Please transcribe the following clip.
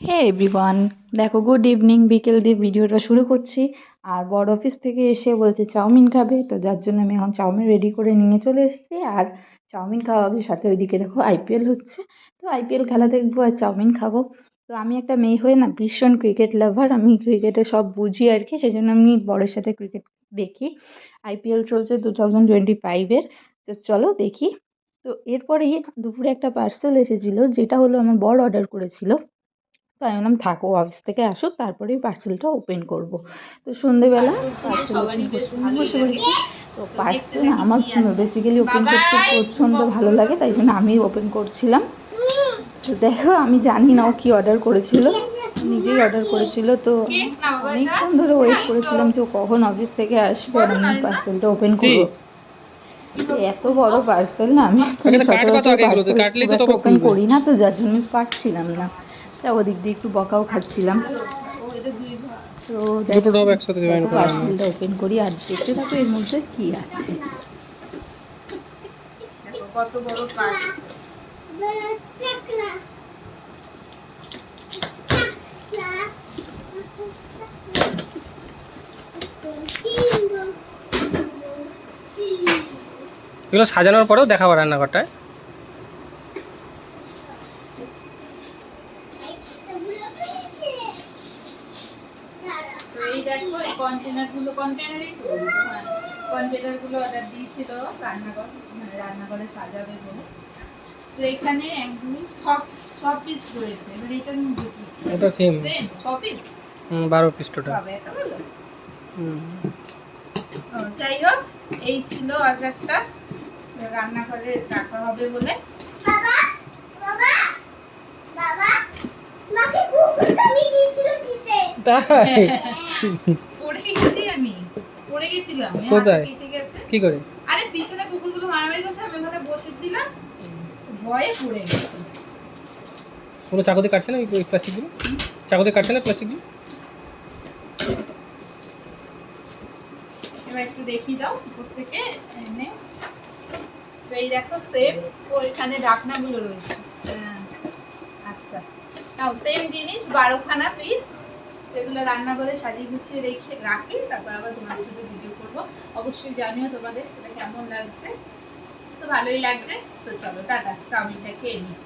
হে everyone, দেখো good evening, বিকেল দিয়ে ভিডিওটা শুরু করছি। আর বড় অফিস থেকে এসে বলছে চাউমিন খাবে, তো যার জন্য আমি এখন চাউমিন রেডি করে নিয়ে চলে এসেছি। আর চাউমিন খাওয়া হবে, সাথে ওইদিকে দেখো আইপিএল হচ্ছে, তো আইপিএল খেলা দেখবো আর চাউমিন খাবো। তো আমি একটা মেয়ে হয়ে না ভীষণ ক্রিকেট লাভার, আমি ক্রিকেটে সব বুঝি আর কি, সেই জন্য আমি বড়ের সাথে ক্রিকেট দেখি। আইপিএল চলছে 2025-এর, তো চলো দেখি। তো এরপরেই দুপুরে একটা পার্সেল এসেছিলো, যেটা হলো আমার বর অর্ডার করেছিল। তো আমি বললাম থাকো, অফিস থেকে আসুক তারপরেই পার্সেলটা ওপেন করব। তো সন্ধ্যেবেলা পার্সেল ওপেন করতে নিয়ে বসে পড়েছি। তো পার্সেল না আমার বেসিক্যালি ওপেন করতে প্রচণ্ড ভালো লাগে, তাই জন্য আমি ওপেন করছিলাম। তো দেখো, আমি জানি না ও কী অর্ডার করেছিল, নিজেই অর্ডার করেছিল। তো অনেকক্ষণ ধরে ওয়েট করেছিলাম যে ও কখন অফিস থেকে আসবে আর আমি পার্সেলটা ওপেন করবো। এত বড় পার্সেল না, আমি সচরাচর পার্সেল খুব একটা ওপেন করি না, তো যার জন্য আমি পারছিলাম না। তা ওদিক দিয়ে একটু বকাও খাচ্ছিলাম। তো পার্সেলটা ওপেন করি আর দেখতে থাকো এর মধ্যে কি আছে। কত বড় পার্সেল! এগুলো সাজানোর পরেও দেখাবো রান্নাঘরটায়। এই দেখো, এই কন্টেনারগুলো অর্ডার দিয়েছিল রান্নাঘর, মানে রান্নাঘরে সাজাবে বলে। তো এখানে এক দুই ছ পিস রয়েছে, মানে এটার মধ্যে কি এটা সেম 6 পিস 12 পিস টোটাল। যাই হোক, এই ছিল অর্ডারটা, রান্নাঘরে রাখা হবে বলে। বাবা বাবা বাবা মাকে কুকুরটা দিয়েছিল দিতে, তাই পড়ে গেছি আমি, পড়ে গেছিলাম। কোথায় কেটে গেছে কি করে? আরে পিছনে কুকুরগুলো মারামারি করছে, আমি ওখানে বসেছিলাম, ভয়ে পড়ে গেছি। কোনো চাকু দিয়ে কাটছে না এই প্লাস্টিকগুলো? চাকু দিয়ে কাটছে না প্লাস্টিকগুলো? এবার একটু দেখিয়ে দাও উপর থেকে এনে। তো এই দেখো সেম, ও এখানে ঢাকনাগুলো রয়েছে। আচ্ছা, নাও সেম জিনিস 12খানা পিস। এগুলো রান্নাঘরে সাজিয়ে গুছিয়ে রাখি, তারপর আবার তোমাদের সাথে ভিডিও করব। অবশ্যই জানিও তোমাদের এটা কেমন লাগছে। তো ভালোই লাগছে। তো চলো টাটা, চাউমিনটা খেয়ে নিই।